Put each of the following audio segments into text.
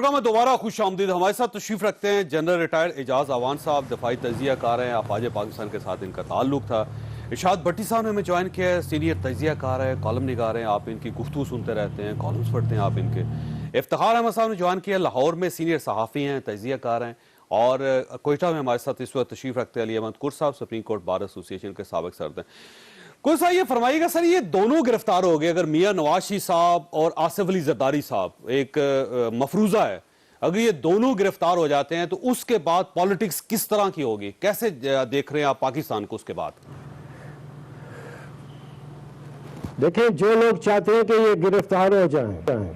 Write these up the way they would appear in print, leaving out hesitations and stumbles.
Programme میں دوبارہ خوش آمدید. ہمارے ساتھ تشریف رکھتے ہیں جنرل ریٹائرڈ اعجاز اعوان صاحب, دفاعی تجزیہ کار ہیں, افواج پاکستان کے ساتھ ان کا تعلق تھا. ارشاد بھٹی صاحب نے ہمیں جوائن کیا ہے, سینئر تجزیہ کار ہے, کالم نگار ہیں, آپ ان کی گفتگو سنتے رہتے ہیں, کالمز پڑھتے ہیں آپ ان کے. افتخار احمد صاحب نے جوائن کیا ہے, لاہور میں سینئر صحافی ہیں, تجزیہ کار ہیں, اور کوئٹہ میں ہمارے ساتھ اس وقت تشریف رکھتے ہیں علی احمد کر صاحب, سپریم کورٹ بار ایسوسی ایشن کے سابق صدر ہیں. کوئی صاحب یہ فرمائیے گا سر, یہ دونوں گرفتار ہو گئے, اگر میاں نواز شریف صاحب اور آصف علی زرداری صاحب, ایک مفروضہ ہے, اگر یہ دونوں گرفتار ہو جاتے ہیں تو اس کے بعد پالیٹکس کس طرح کی ہوگی, کیسے دیکھ رہے ہیں آپ پاکستان کو اس کے بعد؟ دیکھیں, جو لوگ چاہتے ہیں کہ یہ گرفتار ہو جائیں,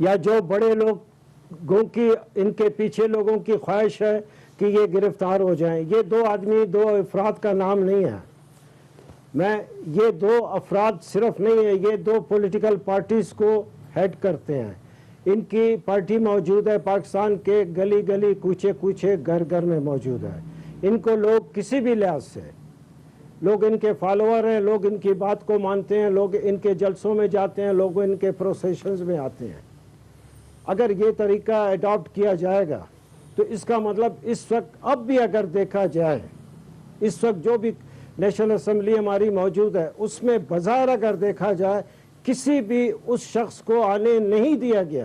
یا جو بڑے لوگوں کی, ان کے پیچھے لوگوں کی خواہش ہے کہ یہ گرفتار ہو جائیں, یہ دو آدمی, دو افراد کا نام نہیں ہے. یہ دو افراد صرف نہیں ہے, یہ دو پولیٹیکل پارٹیز کو ہیڈ کرتے ہیں. ان کی پارٹی موجود ہے پاکستان کے گلی گلی, کوچے کوچے, گھر گھر میں موجود ہے. ان کو لوگ کسی بھی لحاظ سے, لوگ ان کے فالوور ہیں, لوگ ان کی بات کو مانتے ہیں, لوگ ان کے جلسوں میں جاتے ہیں, لوگ ان کے پروسیشنز میں آتے ہیں. اگر یہ طریقہ اڈاپٹ کیا جائے گا تو اس کا مطلب اس وقت, اب بھی اگر دیکھا جائے, اس وقت جو بھی نیشنل اسمبلی ہماری موجود ہے اس میں بظاہر اگر دیکھا جائے کسی بھی اس شخص کو آنے نہیں دیا گیا.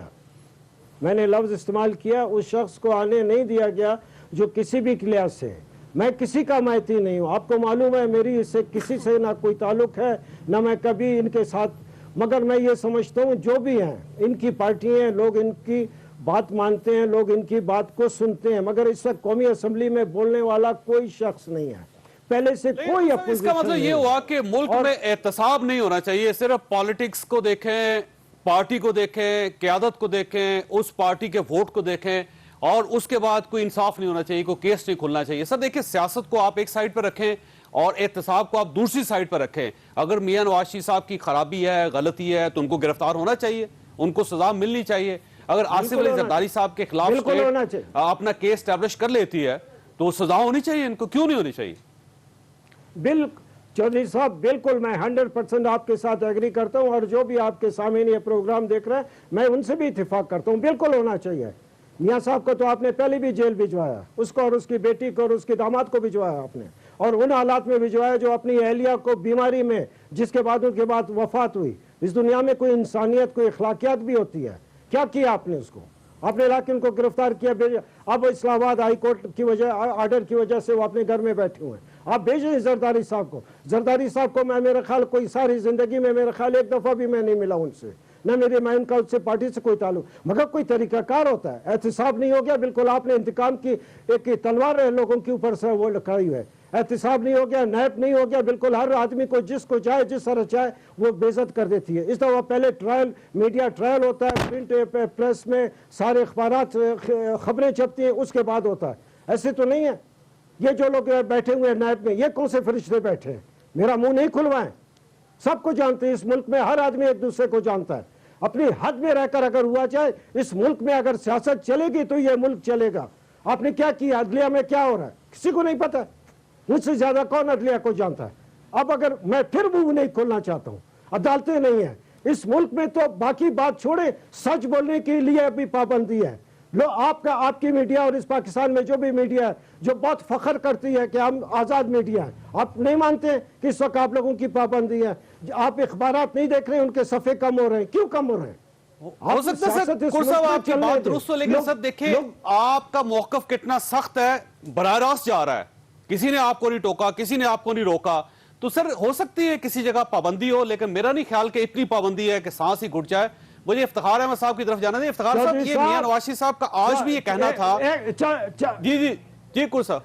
میں نے لفظ استعمال کیا, اس شخص کو آنے نہیں دیا گیا جو کسی بھی لحاظ سے, میں کسی کا مائتی نہیں ہوں, آپ کو معلوم ہے میری اس سے کسی سے نہ کوئی تعلق ہے, نہ میں کبھی ان کے ساتھ, مگر میں یہ سمجھتا ہوں جو بھی ہیں ان کی پارٹی ہیں, لوگ ان کی بات مانتے ہیں, لوگ ان کی بات کو سنتے ہیں, مگر اس وقت قومی اسمبلی میں بولنے والا کوئی شخص نہیں ہے, پہلے سے کوئی اپوزیشن. اس کا مطلب یہ ہوا کہ ملک میں احتساب نہیں ہونا چاہیے, صرف پالیٹکس کو دیکھیں, پارٹی کو دیکھیں, قیادت کو دیکھیں, اس پارٹی کے ووٹ کو دیکھیں, اور اس کے بعد کوئی انصاف نہیں ہونا چاہیے, کوئی کیس نہیں کھلنا چاہیے. سر دیکھیں, سیاست کو آپ ایک سائیڈ پہ رکھیں اور احتساب کو آپ دوسری سائیڈ پہ رکھیں. اگر میاں نواز شریف صاحب کی خرابی ہے, غلطی ہے, تو ان کو گرفتار ہونا چاہیے, ان کو سزا ملنی چاہیے. اگر آصف علی زرداری صاحب کے خلاف اپنا کیس اسٹیبلش کر لیتی ہے تو سزا ہونی چاہیے ان کو, کیوں نہیں ہونی چاہیے؟ چودھری صاحب بالکل میں 100% آپ کے ساتھ ایگری کرتا ہوں, اور جو بھی آپ کے سامنے یہ پروگرام دیکھ رہے ہیں میں ان سے بھی اتفاق کرتا ہوں, بالکل ہونا چاہیے. میاں صاحب کو تو آپ نے پہلے بھی جیل بھجوایا, اس کو اور اس کی بیٹی کو اور اس کے داماد کو بھجوایا آپ نے, اور ان حالات میں بھجوایا جو اپنی اہلیہ کو بیماری میں, جس کے بعد ان کے بعد وفات ہوئی. اس دنیا میں کوئی انسانیت, کوئی اخلاقیات بھی ہوتی ہے, کیا کیا آپ نے اس کو, آپ نے لا کے ان کو گرفتار کیا, اب اسلام آباد ہائی کورٹ کی وجہ, آرڈر کی وجہ سے وہ اپنے گھر میں بیٹھے ہوئے ہیں. آپ بھیجیں زرداری صاحب کو. زرداری صاحب کو میں, میرے خیال کوئی ساری زندگی میں میرے خیال ایک دفعہ بھی میں نہیں ملا ان سے, نہ میں ان کا اس سے پارٹی سے کوئی تعلق, مگر کوئی طریقہ کار ہوتا ہے. احتساب نہیں ہو گیا, بالکل آپ نے انتقام کی ایک تلوار لوگوں کے اوپر سے وہ لکھائی ہے. احتساب نہیں ہو گیا, نیب نہیں ہو گیا, بالکل ہر آدمی کو جس کو چاہے جس طرح چاہے وہ بے عزت کر دیتی ہے. اس دفعہ پہلے ٹرائل, میڈیا ٹرائل ہوتا ہے, پرنٹ پریس میں سارے اخبارات خبریں چھپتی ہیں, اس کے بعد ہوتا ہے. ایسے تو نہیں ہے. یہ جو لوگ بیٹھے ہوئے ہیں نیب میں, یہ کون سے فرشتے بیٹھے ہیں, میرا منہ نہیں کھلوائیں, سب کو جانتے ہیں. اس ملک میں ہر آدمی ایک دوسرے کو جانتا ہے. اپنی حد میں رہ کر اگر ہوا جائے, اس ملک میں اگر سیاست چلے گی تو یہ ملک چلے گا. آپ نے کیا کیا, عدلیہ میں کیا ہو رہا ہے کسی کو نہیں پتا, مجھ سے زیادہ کون عدلیہ کو جانتا ہے. اب اگر میں پھر منہ نہیں کھولنا چاہتا ہوں, عدالتیں نہیں ہیں اس ملک میں, تو باقی بات چھوڑیں, سچ بولنے کے لیے بھی پابندی ہے. لو آپ کی میڈیا اور اس پاکستان میں جو بھی میڈیا ہے جو بہت فخر کرتی ہے کہ ہم آزاد میڈیا ہیں, آپ نہیں مانتے کہ اس وقت آپ لوگوں کی پابندی ہے. آپ اخبارات نہیں دیکھ رہے ہیں, ان کے صفحے کم ہو رہے ہیں, کیوں کم ہو رہے ہیں؟ ہو سکتا ہے سر کر صاحب آپ کی بات درست ہو, لیکن سر دیکھیں آپ کا موقف کتنا سخت ہے, براہ راست جا رہا ہے, کسی نے آپ کو نہیں ٹوکا, کسی نے آپ کو نہیں روکا. تو سر ہو سکتی ہے کسی جگہ پابندی ہو, لیکن میرا نہیں خیال کہ اتنی پابندی ہے کہ سانس ہی گھٹ جائے. مجھے افتخار احمد صاحب کی طرف جانا دیں. افتخار صاحب, یہ میاں نواز شریف صاحب کا آج بھی یہ کہنا تھا. جی کر صاحب,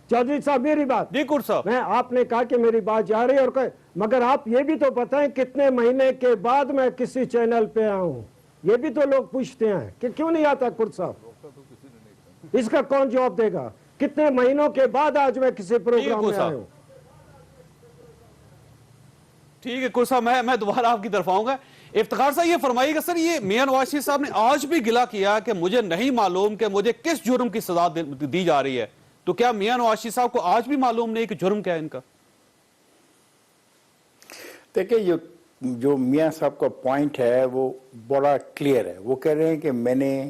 چودھری صاحب میری بات, جی کر صاحب, میں آپ نے کہا کہ میری بات جا رہی ہے, اور مگر آپ یہ بھی تو بتائیں کتنے مہینے کے بعد میں کسی چینل پہ آؤں, یہ بھی تو لوگ پوچھتے ہیں کہ کیوں نہیں آتا کرد صاحب, اس کا کون جواب دے گا؟ کتنے مہینوں کے بعد آج میں کسی پروگرام میں آیا ہوں. ٹھیک ہے کر صاحب, میں دوبارہ آپ کی طرف آؤں گا. افتخار صاحب یہ فرمائیے گا سر, یہ میاں نواز شریف صاحب نے آج بھی گلہ کیا کہ مجھے نہیں معلوم کہ مجھے کس جرم کی سزا دی جا رہی ہے, تو کیا میاں نواز شریف صاحب کو آج بھی معلوم نہیں کہ جرم کیا ہے ان کا؟ دیکھیں, جو میاں صاحب کا پوائنٹ ہے وہ بڑا کلیئر ہے. وہ کہہ رہے ہیں کہ میں نے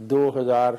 2000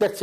That's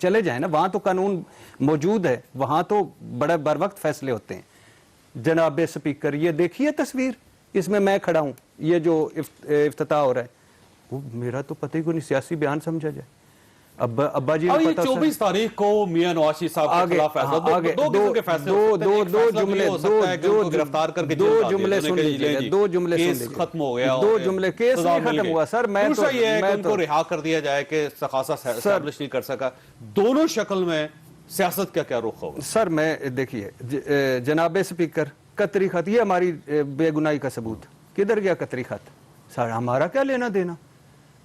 چلے جائیں نا, وہاں تو قانون موجود ہے, وہاں تو بڑے بر وقت فیصلے ہوتے ہیں. جناب سپیکر یہ دیکھیے تصویر, اس میں کھڑا ہوں, یہ جو افتتاح ہو رہا ہے, وہ میرا تو پتہ ہی کو نہیں, سیاسی بیان سمجھا جائے. ابا جی یہ 24 تاریخ کو میاں نواز شریف صاحب کے خلاف فیصلہ, دو قسم کے فیصلے ہو سکتے ہیں. دو جملے, ہو سکتا ہے کہ ان کو گرفتار کر کے دو جملے سن لیجیے, دو جملے سن لیجیے, ختم ہو گیا, دو جملے, کیس نہیں ختم ہوا سر. میں دوسرا یہ ہے کہ ان کو رہا کر دیا جائے کہ ثقافت اسٹیبلش نہیں کر سکا. دونوں شکل میں سیاست کا کیا رخ ہوگا؟ سر میں دیکھیے جناب سپیکر, قطری خط یہ ہماری بے گناہی کا ثبوت, کدھر گیا قطری خط؟ سر ہمارا کیا لینا دینا؟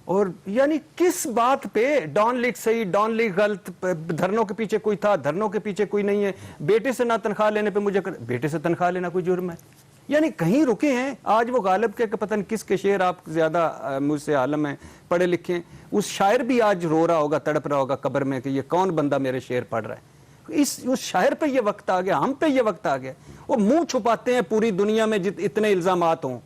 اور یعنی کس بات پہ ڈان لیگ صحیح, ڈان لیگ غلط, دھرنوں کے پیچھے کوئی تھا, دھرنوں کے پیچھے کوئی نہیں ہے, بیٹے سے نہ تنخواہ لینے پہ مجھے بیٹے سے تنخواہ لینا کوئی جرم ہے؟ یعنی کہیں رکے ہیں. آج وہ غالب کے پتہ نہیں کس کے شعر آپ زیادہ مجھ سے عالم ہیں, پڑھے لکھے ہیں, اس شاعر بھی آج رو رہا ہوگا, تڑپ رہا ہوگا قبر میں کہ یہ کون بندہ میرے شعر پڑھ رہا ہے. اس شاعر پہ یہ وقت آ گیا, ہم پہ یہ وقت آ گیا. وہ منہ چھپاتے ہیں پوری دنیا میں اتنے الزامات ہوں,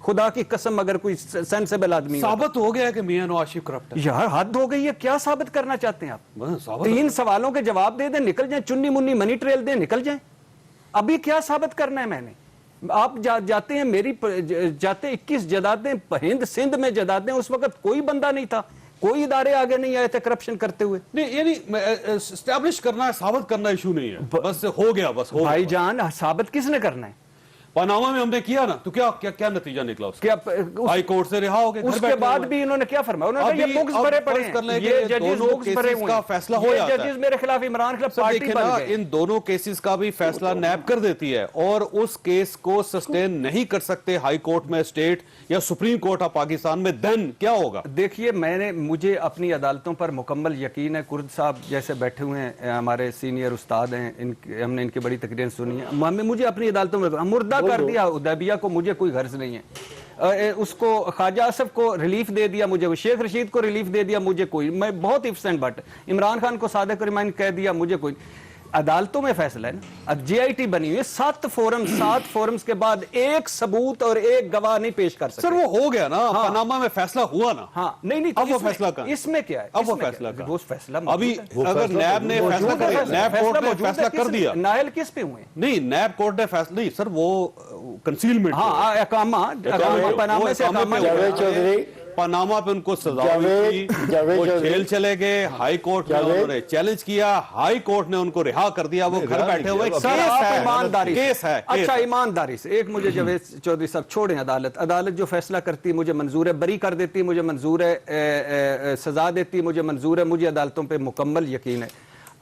خدا کی قسم اگر کوئی سینسیبل آدمی ثابت ہو گیا کہ میاں نواز شریف کرپٹ ہے. یار حد ہو گئی ہے, کیا ثابت کرنا چاہتے ہیں آپ؟ 3 سوالوں کے جواب دے دیں, نکل جائیں, چنی منی منی ٹریل دیں, نکل جائیں. ابھی کیا ثابت کرنا ہے میں نے؟ آپ جاتے ہیں, میری جاتے 21 جدادیں ہند سندھ میں جدادیں, اس وقت کوئی بندہ نہیں تھا, کوئی ادارے آگے نہیں آئے تھے کرپشن کرتے ہوئے. نہیں یعنی اسٹیبلش کرنا ہے, ثابت کرنا ایشو نہیں ہے, بس ہو گیا, بس ہو. بھائی جان ثابت کس نے کرنا ہے؟ پاناما میں ہم نے کیا نا, تو کیا نتیجہ نکلا اس کا؟ ہائی کورٹ سے رہا ہو گئے, اس کے بعد بھی انہوں نے کیا فرمایا؟ انہوں نے کہا یہ بکس بھرے پڑے ہیں, یہ ججز بکس بھرے ہوئے ہیں, فیصلہ ہو جاتا ہے. یہ ججز میرے خلاف عمران خلاف پارٹی بن گئے. ان دونوں کیسز کا بھی فیصلہ نیب کر دیتی ہے, اور اس کیس کو سسٹین نہیں کر سکتے ہائی کورٹ میں اسٹیٹ یا سپریم کورٹ آف پاکستان میں, دین کیا ہوگا؟ دیکھیے مجھے اپنی عدالتوں پر مکمل یقین ہے. کرد صاحب جیسے بیٹھے ہوئے ہیں, ہمارے سینئر استاد ہیں, ہم نے ان کی بڑی تقریریں سنی ہیں. مجھے اپنی عدالتوں میں مردہ کر دیا حدیبیہ کو, مجھے کوئی غرض نہیں ہے. اس کو خواجہ آصف کو ریلیف دے دیا, مجھے شیخ رشید کو ریلیف دے دیا, مجھے کوئی, میں بہت افسینٹ بٹ. عمران خان کو صادق ریمائن کہہ دیا, مجھے کوئی. عدالتوں میں فیصلہ ہے نا. اب جے آئی ٹی بنی ہوئی ہے, 7 فورمز کے بعد ایک ثبوت اور ایک گواہ نہیں پیش کر سکتے. سر وہ ہو گیا نا, پاناما میں فیصلہ ہوا نا. ہاں نہیں, اب وہ فیصلہ کہاں؟ اس میں کیا ہے؟ اب وہ فیصلہ کہاں؟ وہ فیصلہ ابھی اگر نیب نے فیصلہ کر دیا, نیب کورٹ نے فیصلہ کر دیا, نائل کس پہ ہوئے؟ نہیں نیب کورٹ نے فیصلہ نہیں سر, وہ کنسیلمنٹ, ہاں اقامہ پاناما سے اقامہ. جاوید چودھری, پاناما پہ ان کو سزا ہوئی تھی, وہ جیل چلے گئے, ہائی کورٹ نے انہوں نے چیلنج کیا, ہائی کورٹ نے ان کو رہا کر دیا, وہ گھر بیٹھے ہوئے. کیس ہے. اچھا ایمانداری سے ایک مجھے جاوید چودھری صاحب چھوڑیں, عدالت جو فیصلہ کرتی ہے مجھے منظور ہے, بری کر دیتی ہے مجھے منظور ہے, سزا دیتی ہے مجھے منظور ہے, مجھے عدالتوں پہ مکمل یقین ہے.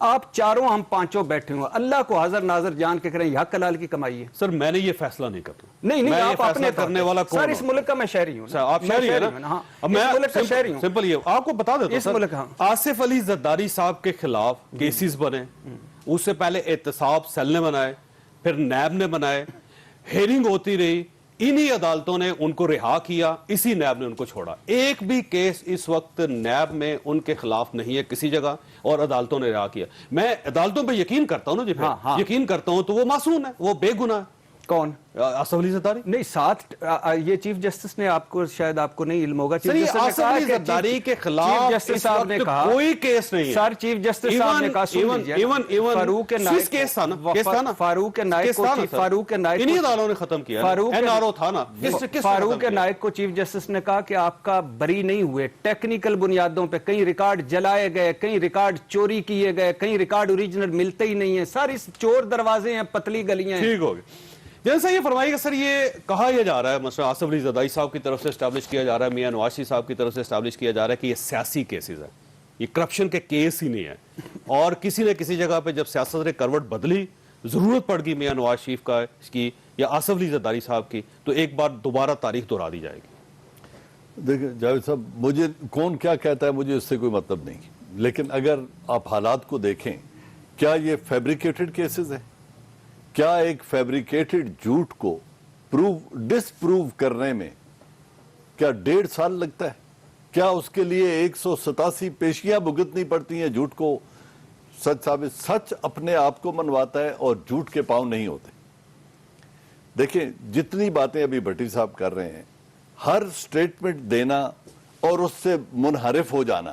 آپ چاروں ہم پانچوں بیٹھے ہوئے, اللہ کو حاضر ناظر جان کے کریں, یہ حق حلال کی کمائی ہے. سر میں نے یہ فیصلہ نہیں کرتا. نہیں آپ اپنے کرنے والا کون؟ سر اس ملک کا میں شہری ہوں. آپ شہری ہیں نا. اب میں سمپل یہ آپ کو بتا دیتا ہوں, اس ملک آصف علی زرداری صاحب کے خلاف کیسز بنے, اس سے پہلے احتساب سیل نے بنائے, پھر نیب نے بنائے, ہیرنگ ہوتی رہی, انہی عدالتوں نے ان کو رہا کیا, اسی نیب نے ان کو چھوڑا. ایک بھی کیس اس وقت نیب میں ان کے خلاف نہیں ہے کسی جگہ, اور عدالتوں نے رہا کیا. میں عدالتوں پہ یقین کرتا ہوں نا جی, یقین کرتا ہوں تو وہ معصوم ہے, وہ بے گناہ ہے. کون؟ آصف علی زرداری. نہیں, ساتھ یہ چیف جسٹس نے, آپ کو شاید آپ کو نہیں علم ہوگا, آصف علی زرداری کے خلاف اس وقت کوئی کیس نہیں ہے. سر چیف جسٹس صاحب نے کہا, فاروق نائک انہی عدالتوں نے ختم کیا, NRO تھا نا, فاروق نائک کو چیف جسٹس نے کہا کہ آپ کا بری نہیں ہوئے ٹیکنیکل بنیادوں پہ, کئی ریکارڈ جلائے گئے, کئی ریکارڈ چوری کیے گئے, کئی ریکارڈ اوریجنل ملتے ہی نہیں ہیں, ساری چور دروازے ہیں, پتلی گلیاں ہیں. ٹھیک ہو گیا. جیسا یہ فرمائیے گا سر, یہ کہا یہ جا رہا ہے, مثلا آصف علی زرداری صاحب کی طرف سے اسٹیبلش کیا جا رہا ہے, میاں نواز شریف صاحب کی طرف سے اسٹیبلش کیا جا رہا ہے کہ یہ سیاسی کیسز ہیں, یہ کرپشن کے کیس ہی نہیں ہے, اور کسی نہ کسی جگہ پہ جب سیاست نے کروٹ بدلی, ضرورت پڑ گئی میاں نواز شریف کا کی یا آصف علی زرداری صاحب کی, تو ایک بار دوبارہ تاریخ دہرا دی جائے گی. دیکھیں جاوید صاحب, مجھے کون کیا کہتا ہے مجھے اس سے کوئی مطلب نہیں, لیکن اگر آپ حالات کو دیکھیں, کیا یہ فیبریکیٹڈ کیسز ہیں؟ کیا ایک فیبریکیٹڈ جھوٹ کو ڈس پروو کرنے میں کیا 1.5 سال لگتا ہے؟ کیا اس کے لیے 187 پیشیاں بھگتنی پڑتی ہیں جھوٹ کو سچ ثابت؟ سچ اپنے آپ کو منواتا ہے اور جھوٹ کے پاؤں نہیں ہوتے. دیکھیں جتنی باتیں ابھی بھٹی صاحب کر رہے ہیں, ہر سٹیٹمنٹ دینا اور اس سے منحرف ہو جانا,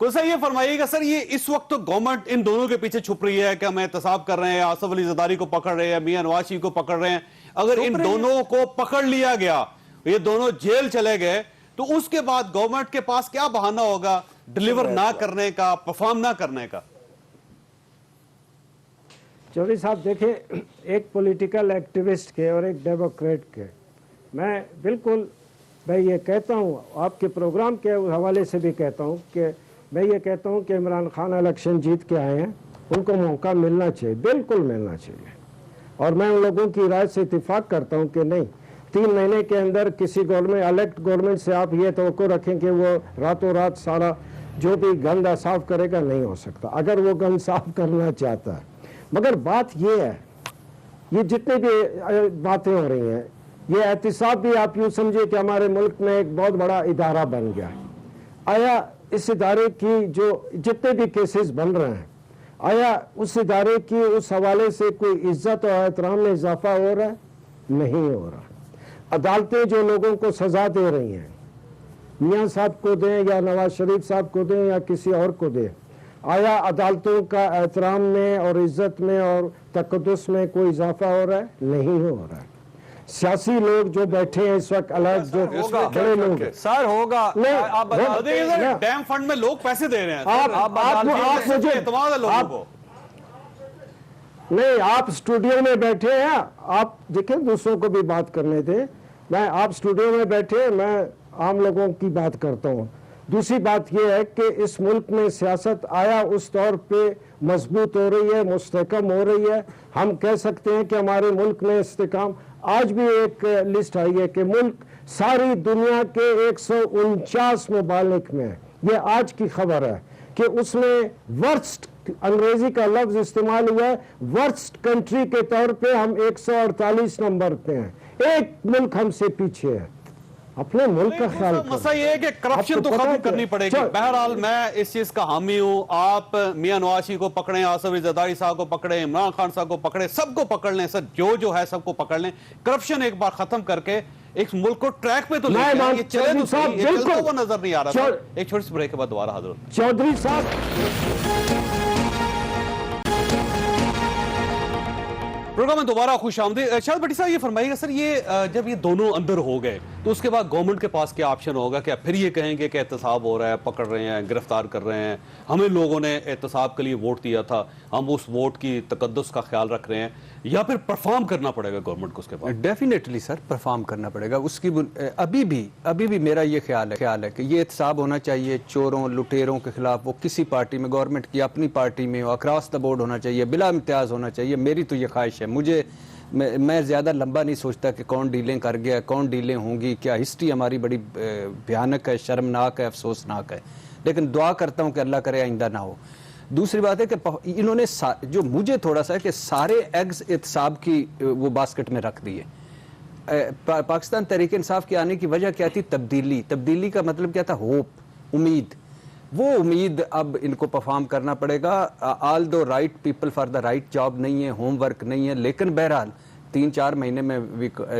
کوئی سر یہ فرمائیے گا سر، یہ اس وقت تو گورنمنٹ ان دونوں کے پیچھے چھپ رہی ہے کہ ہم احتساب کر رہے ہیں، آصف علی زرداری کو پکڑ رہے ہیں، میاں نواز شریف کو پکڑ رہے ہیں، اگر ان دونوں کو پکڑ لیا گیا، یہ دونوں جیل چلے گئے، تو اس کے بعد گورنمنٹ کے پاس کیا بہانہ ہوگا ڈیلیور نہ کرنے کا، پرفارم نہ کرنے کا؟ چودھری صاحب دیکھیں، ایک پولیٹیکل ایکٹیوسٹ کے اور ایک ڈیموکریٹ کے میں بالکل میں یہ کہتا ہوں، آپ کے پروگرام کے حوالے سے بھی کہتا ہوں کہ میں یہ کہتا ہوں کہ عمران خان الیکشن جیت کے آئے ہیں، ان کو موقع ملنا چاہیے، بالکل ملنا چاہیے، اور میں ان لوگوں کی رائے سے اتفاق کرتا ہوں کہ نہیں 3 مہینے کے اندر کسی گورنمنٹ الیکٹ گورنمنٹ سے آپ یہ توقع رکھیں کہ وہ راتوں رات سارا جو بھی گند صاف کرے گا، نہیں ہو سکتا اگر وہ گند صاف کرنا چاہتا ہے۔ مگر بات یہ ہے، یہ جتنے بھی باتیں ہو رہی ہیں، یہ احتساب بھی آپ یوں سمجھے کہ ہمارے ملک میں ایک بہت بڑا ادارہ بن گیا ہے۔ آیا اس ادارے کی جو جتنے بھی کیسز بن رہے ہیں، آیا اس ادارے کی اس حوالے سے کوئی عزت اور احترام میں اضافہ ہو رہا ہے؟ نہیں ہو رہا۔ عدالتیں جو لوگوں کو سزا دے رہی ہیں، میاں صاحب کو دیں یا نواز شریف صاحب کو دیں یا کسی اور کو دیں، آیا عدالتوں کا احترام میں اور عزت میں اور تقدس میں کوئی اضافہ ہو رہا ہے؟ نہیں ہو رہا ہے۔ سیاسی لوگ جو بیٹھے ہیں اس وقت الگ جو بڑے لوگ ہیں، سر ہوگا، ڈیم فنڈ میں لوگ پیسے دے رہے ہیں، آپ مجھے اعتماد ہے لوگوں کو۔ نہیں، آپ اسٹوڈیو میں بیٹھے ہیں، آپ دیکھیں دوسروں کو بھی بات کرنے دیں، آپ اسٹوڈیو میں بیٹھے، میں عام لوگوں کی بات کرتا ہوں۔ دوسری بات یہ ہے کہ اس ملک میں سیاست آیا اس طور پہ مضبوط ہو رہی ہے، مستحکم ہو رہی ہے۔ ہم کہہ سکتے ہیں کہ ہمارے ملک میں استحکام، آج بھی ایک لسٹ آئی ہے کہ ملک ساری دنیا کے 149 ممالک میں، یہ آج کی خبر ہے کہ اس میں ورسٹ، انگریزی کا لفظ استعمال ہوا ہے، ورسٹ کنٹری کے طور پہ ہم 148 نمبر پہ ہیں، ایک ملک ہم سے پیچھے ہے۔ اپنے ملک کا خیال کریں۔ مسئلہ یہ ہے کہ کرپشن تو ختم کرنی پڑے گی۔ بہرحال میں اس چیز کا حامی ہوں، آپ میاں نواز شریف کو پکڑیں، آصف علی زرداری صاحب کو پکڑیں، عمران خان صاحب کو پکڑیں، سب کو پکڑ لیں سر، جو ہے سب کو پکڑ لیں، کرپشن ایک بار ختم کر کے ایک ملک کو ٹریک پہ تو لے کے یہ چلے تو صحیح، یہ چلتا ہوا نظر نہیں آ رہا تھا۔ ایک چھوٹی سی بریک کے بعد دوبارہ حاضر ہوتے ہیں۔ چودھری صاحب، پروگرام میں دوبارہ خوش آمدید۔ شاہد بھٹی صاحب یہ فرمائیے گا سر، یہ جب یہ دونوں اندر ہو گئے تو اس کے بعد گورنمنٹ کے پاس کیا آپشن ہوگا؟ کیا پھر یہ کہیں گے کہ احتساب ہو رہا ہے، پکڑ رہے ہیں، گرفتار کر رہے ہیں، ہمیں لوگوں نے احتساب کے لیے ووٹ دیا تھا، ہم اس ووٹ کی تقدس کا خیال رکھ رہے ہیں، یا پھر پرفارم کرنا پڑے گا گورنمنٹ کو اس کے بعد؟ ڈیفینیٹلی سر پرفارم کرنا پڑے گا۔ اس کی ابھی بھی میرا یہ خیال ہے کہ یہ احتساب ہونا چاہیے چوروں لٹیروں کے خلاف، وہ کسی پارٹی میں، گورنمنٹ کی اپنی پارٹی میں ہو، اکراس دا بورڈ ہونا چاہیے، بلا امتیاز ہونا چاہیے۔ میری تو یہ خواہش ہے۔ میں زیادہ لمبا نہیں سوچتا کہ کون ڈیلیں کر گیا، کون ڈیلیں ہوں گی، کیا ہسٹری ہماری بڑی بھیانک ہے، شرمناک ہے، افسوسناک ہے، لیکن دعا کرتا ہوں کہ اللہ کرے آئندہ نہ ہو۔ دوسری بات ہے کہ انہوں نے جو مجھے تھوڑا سا ہے کہ سارے ایگز احتساب کی وہ باسکٹ میں رکھ دیے۔ پاکستان تحریک انصاف کے آنے کی وجہ کیا تھی؟ تبدیلی کا مطلب کیا تھا؟ ہوپ، امید۔ وہ امید اب ان کو پرفارم کرنا پڑے گا۔ All do right people for the right job نہیں ہے، ہوم ورک نہیں ہے، لیکن بہرحال 3-4 مہینے میں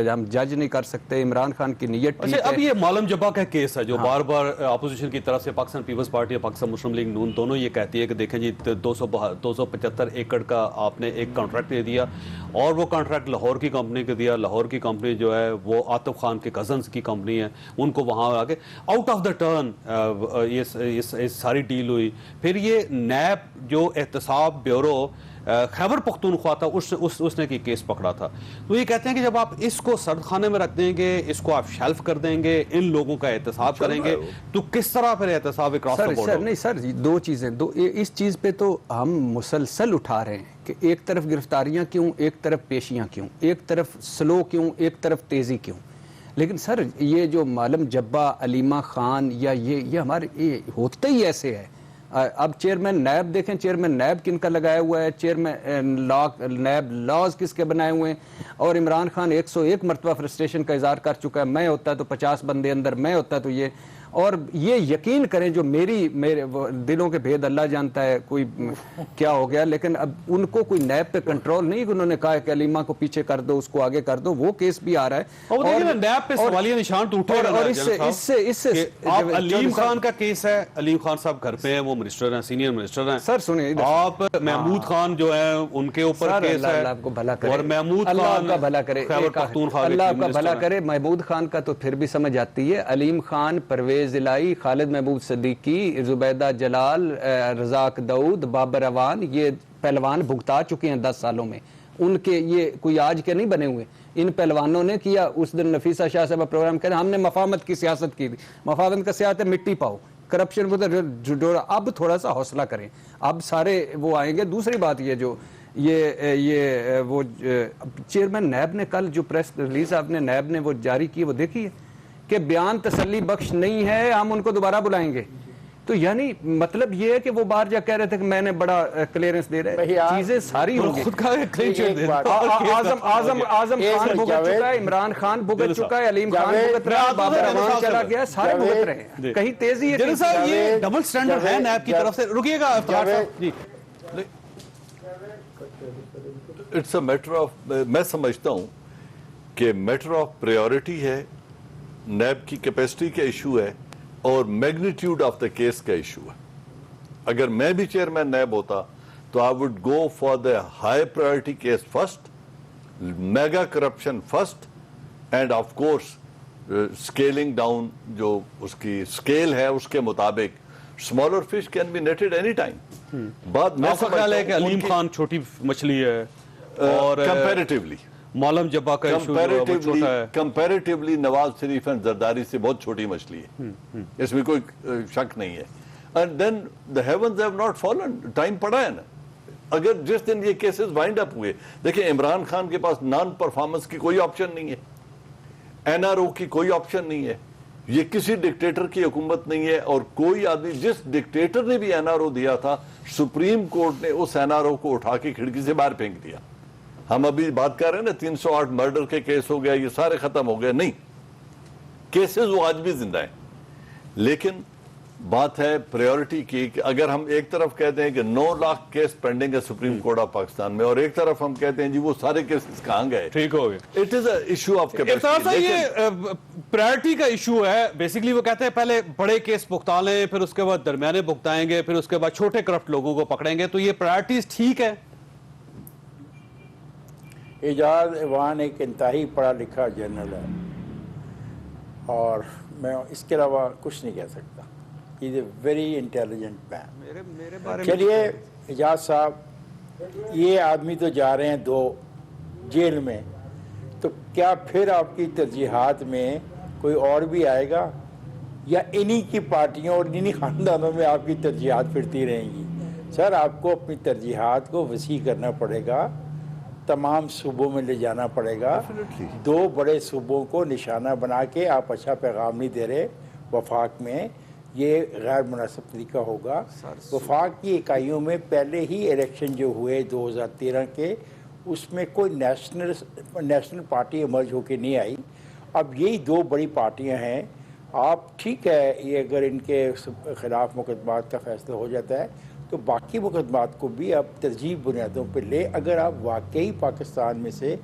ہم جج نہیں کر سکتے۔ عمران خان کی نیت ٹھیک ہے۔ اب یہ معلم جبا کا کیس ہے جو بار بار اپوزیشن کی طرف سے پاکستان پیپلز پارٹی اور پاکستان مسلم لیگ نون دونوں یہ کہتی ہے کہ دیکھیں جی 275 ایکڑ کا آپ نے ایک کانٹریکٹ دے دیا، اور وہ کانٹریکٹ لاہور کی کمپنی کو دیا۔ لاہور کی کمپنی جو ہے وہ عاطف خان کے کزنز کی کمپنی ہے، ان کو وہاں آ کے آؤٹ آف دا ٹرن یہ ساری ڈیل ہوئی۔ پھر یہ نیب جو احتساب بیورو خیبر پختونخوا تھا، اس نے کی کیس پکڑا تھا۔ تو یہ کہتے ہیں کہ جب آپ اس کو سرد خانے میں رکھ دیں گے، اس کو آپ شیلف کر دیں گے، ان لوگوں کا احتساب کریں گے، تو کس طرح پھر احتساب اکراس دا بورڈ ہوگا؟ نہیں سر، دو چیزیں، اس چیز پہ تو ہم مسلسل اٹھا رہے ہیں کہ ایک طرف گرفتاریاں کیوں، ایک طرف پیشیاں کیوں، ایک طرف سلو کیوں، ایک طرف تیزی کیوں۔ لیکن سر یہ جو معلم جبا، علیمہ خان، یا یہ ہمارے یہ ہوتے ہی ایسے ہے۔ اب چیئرمین نیب دیکھیں، چیئرمین نیب کن کا لگایا ہوا ہے، چیئرمین نیب لاز کس کے بنائے ہوئے ہیں، اور عمران خان 101 مرتبہ فرسٹریشن کا اظہار کر چکا ہے، میں ہوتا تو 50 بندے اندر، میں ہوتا تو یہ، اور یہ یقین کریں جو میرے دلوں کے بھید اللہ جانتا ہے کوئی کیا ہو گیا، لیکن اب ان کو کوئی نیب پہ کنٹرول نہیں کہ انہوں نے کہا کہ علیمہ کو پیچھے کر دو، اس کو آگے کر دو، وہ کیس بھی آ رہا ہے اور دیکھیں نا نیب پہ سوالیہ نشان تو اٹھے گا اس سے آپ علیم خان کا کیس ہے، علیم خان صاحب گھر پہ ہیں، وہ منسٹر ہیں، سینئر منسٹر ہیں سر سنیں آپ محمود خان جو ہیں ان کے اوپر کیس ہے، اللہ آپ کو بھلا کرے، اور محمود خان اللہ آپ کا بھلا کرے، خیبر پختونخوا اللہ آپ کا بھلا کرے۔ محمود خان کا تو پھر بھی سمجھ آتی ہے، علیم خان، پرویز الہی، خالد محمود صدیقی، زبیدہ جلال، رزاق داؤد، بابر اوان، یہ پہلوان بھگتا چکے ہیں 10 سالوں میں، ان کے یہ کوئی آج کے نہیں بنے ہوئے، ان پہلوانوں نے کیا۔ اس دن نفیسہ شاہ صاحب پروگرام کہتے ہیں ہم نے مفاہمت کی سیاست کی تھی، مفاہمت کا سیاست ہے مٹی پاؤ، کرپشن کو اب تھوڑا سا حوصلہ کریں، اب سارے وہ آئیں گے۔ دوسری بات یہ جو یہ وہ چیئرمین نیب نے کل جو پریس ریلیز آپ نے نیب نے وہ جاری کی، وہ دیکھیے کہ بیان تسلی بخش نہیں ہے، ہم ان کو دوبارہ بلائیں گے۔ تو یعنی مطلب یہ ہے کہ وہ باہر جا کہہ رہے تھے کہ میں نے بڑا کلیئرنس دے رہے ہیں، چیزیں ساری ہوں گی۔ خود کا کلین چٹ دے اعظم خان بھگت چکا ہے، عمران خان بھگت چکا ہے، علیم خان بھگت رہا ہے، بابر امان چلا گیا، سارے بھگت رہے ہیں۔ کہیں تیزی ہے جنرل صاحب یہ ڈبل سٹینڈرڈ ہے نیب کی طرف سے، رکیے گا افتخار صاحب ji. It's a matter of, میں سمجھتا ہوں کہ میٹر آف پریورٹی ہے، نیب کی کیپیسٹی کا ایشو ہے اور میگنیٹیوڈ آف دا کیس کا ایشو ہے۔ اگر میں بھی چیئرمین نیب ہوتا تو I would go for the high priority case first, mega corruption first, and of course scaling down جو اس کی اسکیل ہے اس کے مطابق smaller fish can be netted any time. بات میں آپ کا خیال ہے کہ علیم خان چھوٹی مچھلی ہے اور کمپیریٹیولی معلم جبا کا ایشو جو ہے وہ چھوٹا ہے؟ کمپیریٹیولی نواز شریف اینڈ زرداری سے بہت چھوٹی مچھلی ہے، اس میں کوئی شک نہیں ہے۔ And then the heavens have not fallen، time پڑا ہے نا۔ اگر جس دن یہ کیسز وائنڈ اپ ہوئے، دیکھیں عمران خان کے پاس نان پرفارمنس کی کوئی آپشن نہیں ہے، این آر او کی کوئی آپشن نہیں ہے، یہ کسی ڈکٹیٹر کی حکومت نہیں ہے، اور کوئی آدمی جس ڈکٹیٹر نے بھی این آر او دیا تھا سپریم کورٹ نے اس این آر او کو اٹھا کے کھڑکی سے باہر پھینک دیا۔ ہم ابھی بات کر رہے ہیں نا 308 مرڈر کے کیس ہو گیا، یہ سارے ختم ہو گئے، نہیں، کیسز وہ آج بھی زندہ ہیں۔ لیکن بات ہے پریورٹی کی کہ اگر ہم ایک طرف کہتے ہیں کہ 9 لاکھ کیس پینڈنگ ہے سپریم کورٹ آف پاکستان میں، اور ایک طرف ہم کہتے ہیں جی وہ سارے کیسز کہاں گئے، ٹھیک ہو گئے۔ It is a issue of افطار صاحب یہ پرائرٹی کا ایشو ہے، بیسیکلی وہ کہتے ہیں پہلے بڑے کیس بھگتا لیں، پھر اس کے بعد درمیانے بھگتائیں گے، پھر اس کے بعد چھوٹے کرپٹ لوگوں کو پکڑیں گے، تو یہ پرائرٹیز ٹھیک ہے؟ اعجاز ایوان ایک انتہائی پڑھا لکھا جنرل ہے اور میں اس کے علاوہ کچھ نہیں کہہ سکتا۔ He is a very intelligent man۔ چلیے اعجاز صاحب، یہ آدمی تو جا رہے ہیں 2 جیل میں، تو کیا پھر آپ کی ترجیحات میں کوئی اور بھی آئے گا، یا انہی کی پارٹیوں اور انہی خاندانوں میں آپ کی ترجیحات پھرتی رہیں گی؟ سر آپ کو اپنی ترجیحات کو وسیع کرنا پڑے گا، تمام صوبوں میں لے جانا پڑے گا۔ 2 بڑے صوبوں کو نشانہ بنا کے آپ اچھا پیغام نہیں دے رہے وفاق میں، یہ غیر مناسب طریقہ ہوگا۔ وفاق کی اکائیوں میں پہلے ہی الیکشن جو ہوئے 2013 کے، اس میں کوئی نیشنل پارٹی ایمرج ہو کے نہیں آئی۔ اب یہی 2 بڑی پارٹیاں ہیں۔ آپ ٹھیک ہے، یہ اگر ان کے خلاف مقدمات کا فیصلہ ہو جاتا ہے تو باقی مقدمات کو بھی آپ ترجیح بنیادوں پہ لے۔ اگر آپ واقعی پاکستان میں سے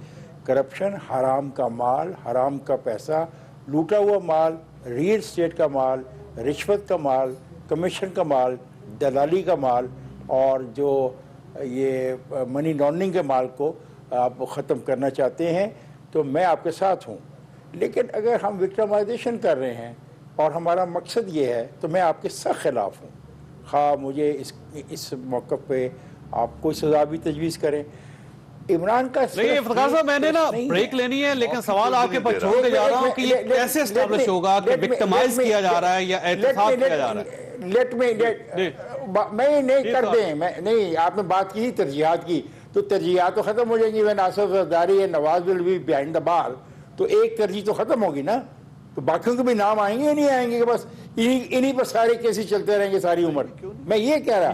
کرپشن، حرام کا مال، حرام کا پیسہ، لوٹا ہوا مال، ریل اسٹیٹ کا مال، رشوت کا مال، کمیشن کا مال، دلالی کا مال، اور جو یہ منی لانڈرنگ کے مال کو آپ ختم کرنا چاہتے ہیں تو میں آپ کے ساتھ ہوں۔ لیکن اگر ہم وکٹمائزیشن کر رہے ہیں اور ہمارا مقصد یہ ہے تو میں آپ کے سخت خلاف ہوں، خواہ مجھے اس موقع پہ آپ کوئی سزا بھی تجویز کریں۔ عمران کا نہیں افتخار صاحب، میں نے نا بریک لینی ہے، لیکن سوال آپ کے پاس چھوڑ کے جا رہا ہوں کہ یہ کیسے اسٹیبلش ہوگا کہ وکٹمائز کیا جا رہا ہے یا احتساب کیا جا رہا ہے؟ میں نہیں کر دیں، نہیں، آپ نے بات کی ترجیحات کی، تو ترجیحات تو ختم ہو جائیں گی۔ when آصف زرداری ہے، نواز will be behind the ball، تو ایک ترجیح تو ختم ہوگی نا، تو باقیوں کے بھی نام آئیں گے یا نہیں آئیں گے کہ بس انہی پر سارے کیسز چلتے رہیں گے ساری عمر؟ میں یہ کہہ رہا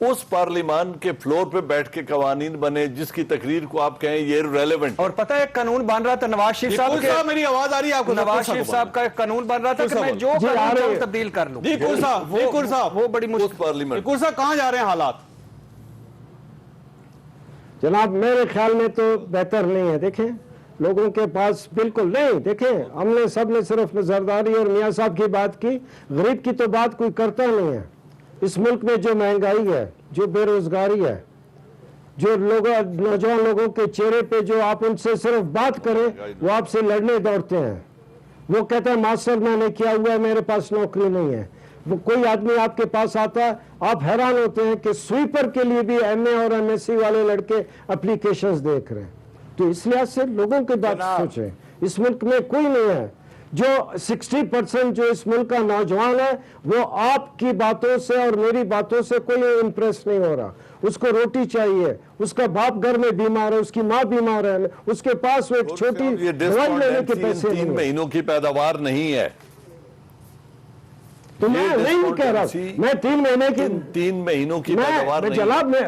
اس پارلیمان کے فلور پہ بیٹھ کے قوانین بنے جس کی تقریر کو آپ کہیں یہ ریلیونٹ. اور پتہ ہے قانون بن رہا تھا نواز شریف صاحب کے, میری آواز آ رہی ہے آپ کو؟ نواز شریف صاحب کا ایک قانون بن رہا تھا کہ میں جو قانون چاہوں تبدیل کر لوں. وہ بڑی مشکل. پارلیمنٹ صاحب کہاں جا رہے ہیں حالات؟ جناب میرے خیال میں تو بہتر نہیں ہے. دیکھیں لوگوں کے پاس بالکل نہیں. دیکھیں ہم نے سب نے صرف زرداری اور میاں صاحب کی بات کی, غریب کی تو بات کوئی کرتا نہیں ہے. اس ملک میں جو مہنگائی ہے, جو بے روزگاری ہے, جو نوجوان لوگوں کے چہرے پہ جو آپ ان سے صرف بات کریں وہ آپ سے لڑنے دوڑتے ہیں. وہ کہتا ہے ماسٹر میں نے کیا ہوا ہے, میرے پاس نوکری نہیں ہے. وہ کوئی آدمی آپ کے پاس آتا ہے, آپ حیران ہوتے ہیں کہ سویپر کے لیے بھی ایم اے اور ایم ایس سی والے لڑکے اپلیکیشنز دیکھ رہے ہیں. تو اس لحاظ سے لوگوں کی بات سوچیں. اس ملک میں کوئی نہیں ہے جو 60% جو اس ملک کا نوجوان ہے وہ آپ کی باتوں سے اور میری باتوں سے کوئی امپریس نہیں ہو رہا. اس کو روٹی چاہیے, اس کا باپ گھر میں بیمار ہے, اس کی ماں بیمار ہے, اس کے پاس وہ ایک چھوٹی دوائی لینے کے پیسے نہیں 3 مہینوں کی پیداوار نہیں ہے. تو میں نہیں کہہ رہا, میں 3 مہینے کی 3 مہینوں کی پیداوار نہیں جناب میں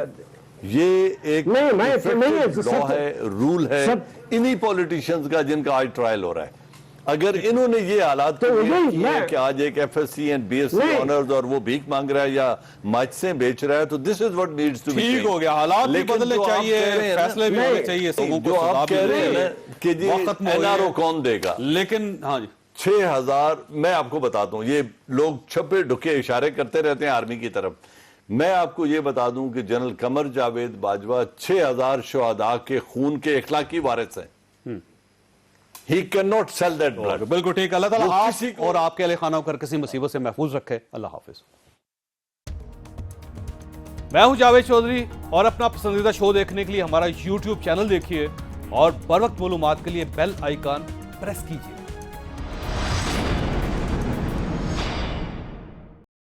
یہ ایک نہیں ہے, رول ہے انہی پولیٹیشنز کا جن کا آج ٹرائل ہو رہا ہے. اگر انہوں نے یہ حالات کہ آج ایک F S C and B S C honours اور وہ بھیک مانگ رہا ہے یا ماچسیں بیچ رہا ہے تو this is what needs to be ٹھیک ہو گیا, حالات بھی بدلنے چاہیے, فیصلے بھی ہونے چاہیے, جو آپ کہہ رہے ہیں کہ جی این آر او کون دے گا, لیکن ہاں جی 6000 میں آپ کو بتاتا ہوں, یہ لوگ چھپے ڈھکے اشارے کرتے رہتے ہیں آرمی کی طرف. میں آپ کو یہ بتا دوں کہ جنرل قمر جاوید باجوہ 6000 شہداء کے خون کے اخلاقی وارث ہیں. He cannot sell that blood. بالکل ٹھیک. اللہ تعالیٰ آپ اور آپ کے اہل خانہ کو کسی مصیبت سے محفوظ رکھے. اللہ حافظ. میں ہوں جاوید چودھری اور اپنا پسندیدہ شو دیکھنے کے لیے ہمارا YouTube چینل دیکھیے اور بر وقت معلومات کے لیے بیل آئیکن پریس کیجیے.